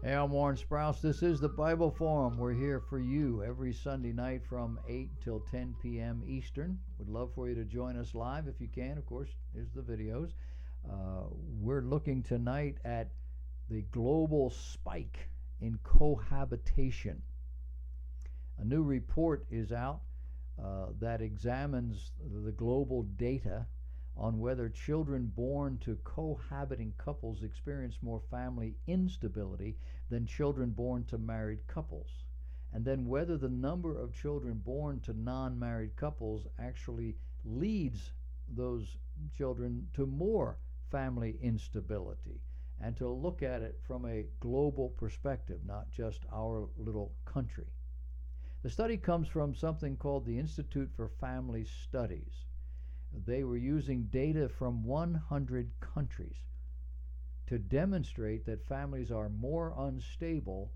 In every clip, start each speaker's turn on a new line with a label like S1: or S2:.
S1: Hey, I'm Warren Sprouse. This is the Bible Forum. We're here for you every Sunday night from 8 till 10 p.m. Eastern. Would love for you to join us live if you can. Of course, here's the videos. We're looking tonight at the global spike in cohabitation. A new report is out that examines the global data on whether children born to cohabiting couples experience more family instability than children born to married couples, and then whether the number of children born to non-married couples actually leads those children to more family instability, and to look at it from a global perspective, not just our little country. The study comes from something called the Institute for Family Studies. They were using data from 100 countries to demonstrate that families are more unstable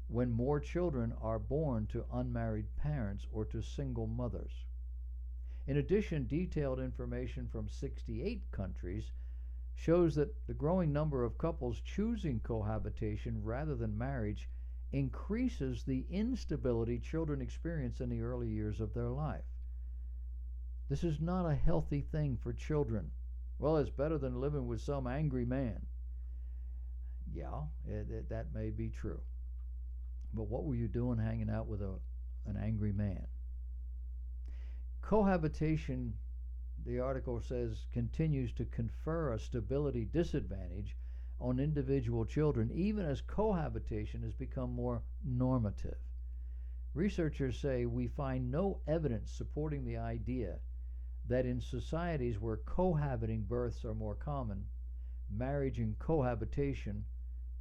S1: when more children are born to unmarried parents or to single mothers. In addition, detailed information from 68 countries shows that the growing number of couples choosing cohabitation rather than marriage increases the instability children experience in the early years of their life. This is not a healthy thing for children. Well, it's better than living with some angry man. Yeah, that may be true. But what were you doing hanging out with an angry man? Cohabitation, the article says, continues to confer a stability disadvantage on individual children, even as cohabitation has become more normative. Researchers say we find no evidence supporting the idea that in societies where cohabiting births are more common, marriage and cohabitation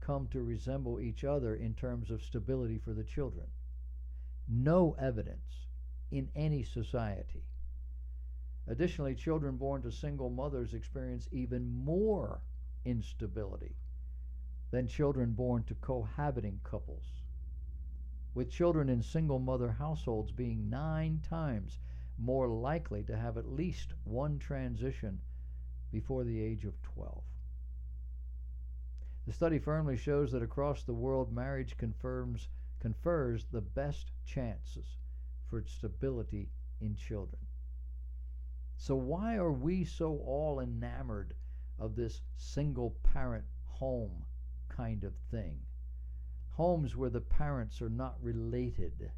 S1: come to resemble each other in terms of stability for the children. No evidence in any society. Additionally, children born to single mothers experience even more instability than children born to cohabiting couples, with children in single mother households being 9 times more likely to have at least one transition before the age of 12. The study firmly shows that across the world, marriage confers the best chances for stability in children. So why are we so all enamored of this single parent home kind of thing? Homes where the parents are not related.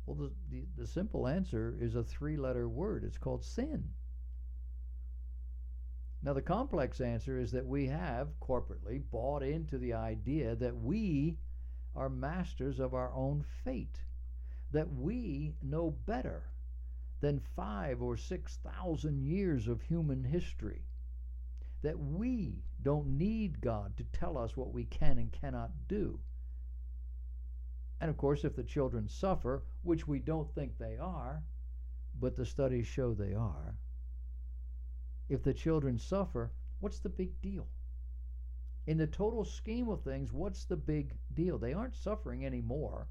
S1: Well, the simple answer is a 3-letter word. It's called sin. Now, the complex answer is that we have corporately bought into the idea that we are masters of our own fate, that we know better than 5,000 or 6,000 years of human history, that we don't need God to tell us what we can and cannot do. And of course, if the children suffer, which we don't think they are, but the studies show they are, if the children suffer, what's the big deal? In the total scheme of things, what's the big deal? They aren't suffering any more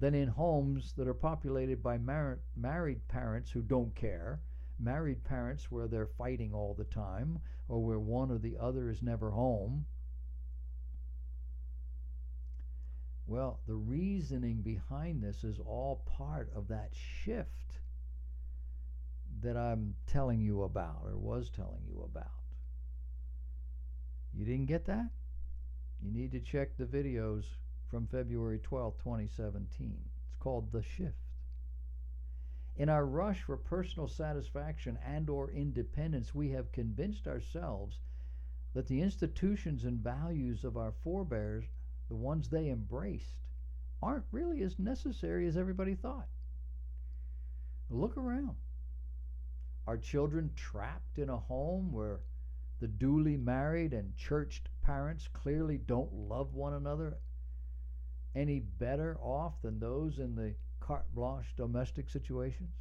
S1: than in homes that are populated by married parents who don't care, married parents where they're fighting all the time, or where one or the other is never home. Well, the reasoning behind this is all part of that shift that I'm telling you about, or was telling you about. You didn't get that? You need to check the videos from February 12, 2017. It's called The Shift. In our rush for personal satisfaction and or independence, we have convinced ourselves that the institutions and values of our forebears, the ones they embraced, aren't really as necessary as everybody thought. Look around. Are children trapped in a home where the duly married and churched parents clearly don't love one another any better off than those in the carte blanche domestic situations?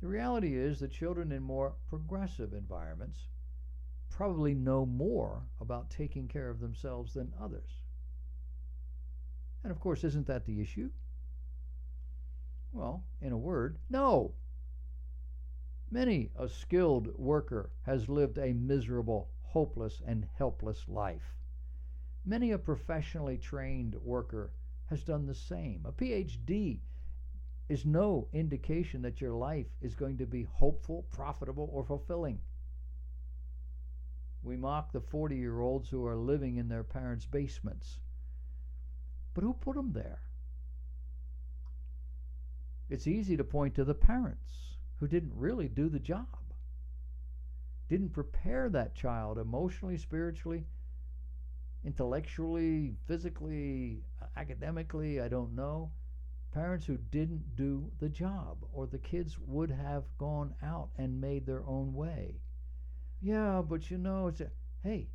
S1: The reality is that children in more progressive environments probably know more about taking care of themselves than others. And of course, isn't that the issue? Well, in a word, no. Many a skilled worker has lived a miserable, hopeless and helpless life. Many a professionally trained worker has done the same. A PhD is no indication that your life is going to be hopeful, profitable, or fulfilling. We mock the 40-year-olds who are living in their parents' basements. But who put them there? It's easy to point to the parents who didn't really do the job, didn't prepare that child emotionally, spiritually, intellectually, physically, academically, I don't know. Parents who didn't do the job, or the kids would have gone out and made their own way. Yeah, but hey,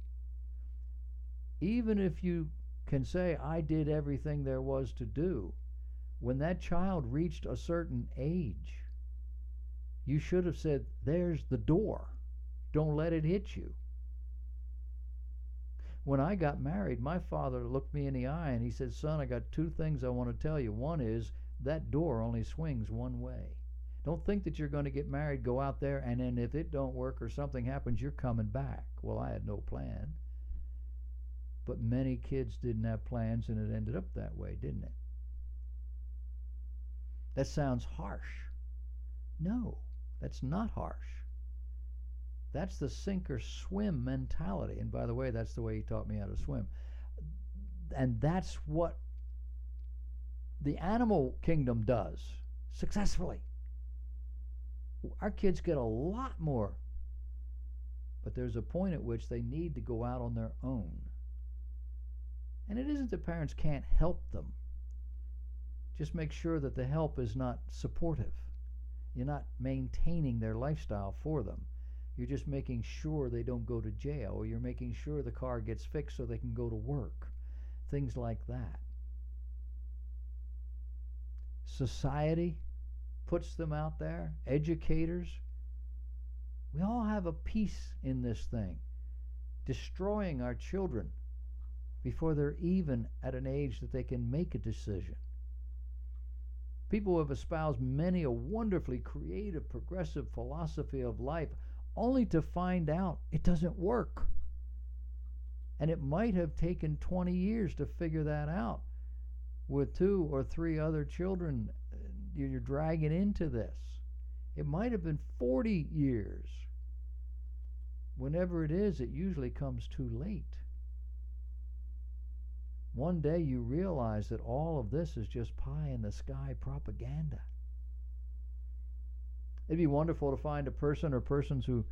S1: even if you can say, I did everything there was to do, when that child reached a certain age, you should have said, there's the door. Don't let it hit you. When I got married, my father looked me in the eye and he said, son, I got two things I want to tell you. One is that door only swings one way. Don't think that you're going to get married, go out there, and then if it don't work or something happens, you're coming back. Well, I had no plan. But many kids didn't have plans, and it ended up that way, didn't it? That sounds harsh. No, that's not harsh. That's the sink or swim mentality. And by the way, that's the way he taught me how to swim. And that's what the animal kingdom does successfully. Our kids get a lot more, but there's a point at which they need to go out on their own. And it isn't that parents can't help them. Just make sure that the help is not supportive. You're not maintaining their lifestyle for them. You're just making sure they don't go to jail, or you're making sure the car gets fixed so they can go to work. Things like that. Society puts them out there. Educators. We all have a piece in this thing. Destroying our children before they're even at an age that they can make a decision. People who have espoused many a wonderfully creative, progressive philosophy of life, only to find out it doesn't work. And it might have taken 20 years to figure that out. With 2 or 3 other children you're dragging into this. It might have been 40 years. Whenever it is, it usually comes too late. One day you realize that all of this is just pie in the sky propaganda. It'd be wonderful to find a person or persons who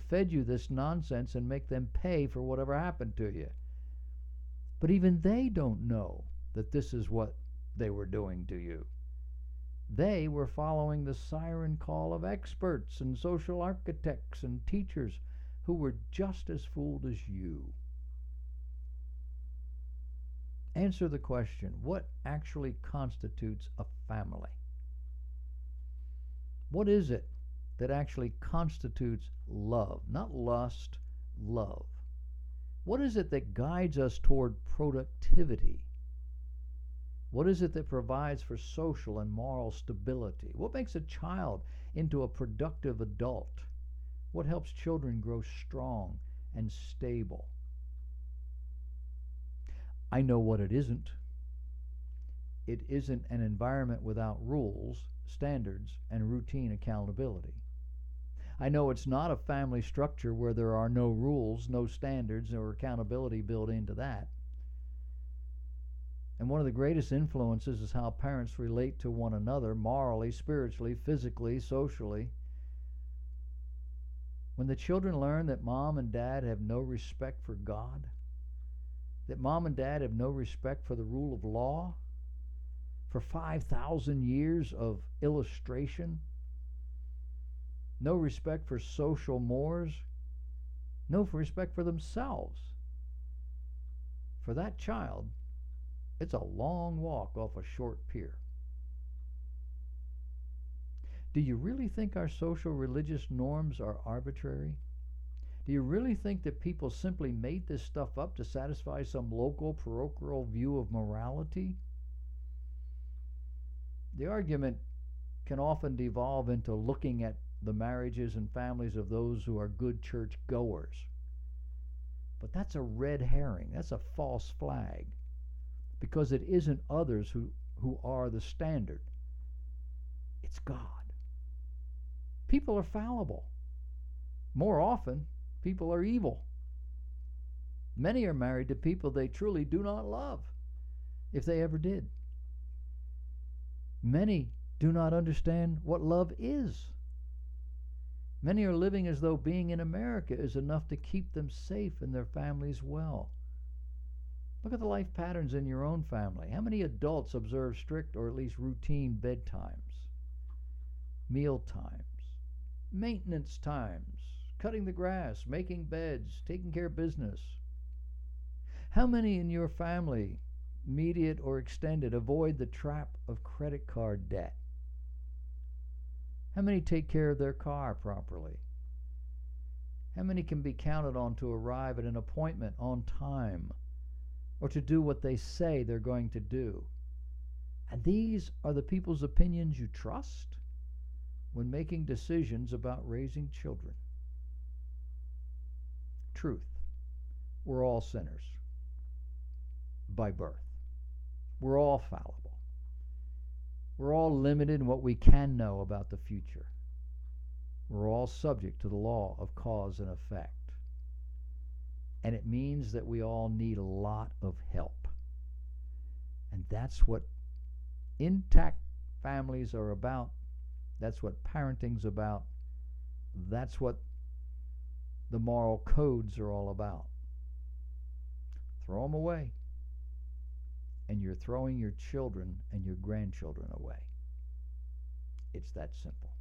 S1: fed you this nonsense and make them pay for whatever happened to you. But even they don't know that this is what they were doing to you. They were following the siren call of experts and social architects and teachers who were just as fooled as you. Answer the question, what actually constitutes a family? What is it that actually constitutes love? Not lust, love. What is it that guides us toward productivity? What is it that provides for social and moral stability? What makes a child into a productive adult? What helps children grow strong and stable? I know what it isn't. It isn't an environment without rules, standards, and routine accountability. I know it's not a family structure where there are no rules, no standards, or accountability built into that. And one of the greatest influences is how parents relate to one another morally, spiritually, physically, socially. When the children learn that mom and dad have no respect for God, that mom and dad have no respect for the rule of law, for 5,000 years of illustration, no respect for social mores, no respect for themselves. For that child, it's a long walk off a short pier. Do you really think our social religious norms are arbitrary? Do you really think that people simply made this stuff up to satisfy some local parochial view of morality? The argument can often devolve into looking at the marriages and families of those who are good church goers. But that's a red herring. That's a false flag, because it isn't others who are the standard. It's God. People are fallible. More often, people are evil. Many are married to people they truly do not love, if they ever did. Many do not understand what love is. Many are living as though being in America is enough to keep them safe and their families well. Look at the life patterns in your own family. How many adults observe strict or at least routine bedtimes, meal times, maintenance times, cutting the grass, making beds, taking care of business? How many in your family, immediate or extended, avoid the trap of credit card debt? How many take care of their car properly? How many can be counted on to arrive at an appointment on time or to do what they say they're going to do? And these are the people's opinions you trust when making decisions about raising children. Truth. We're all sinners by birth. We're all fallible. We're all limited in what we can know about the future. We're all subject to the law of cause and effect. And it means that we all need a lot of help. And that's what intact families are about. That's what parenting's about. That's what the moral codes are all about. Throw them away, and you're throwing your children and your grandchildren away. It's that simple.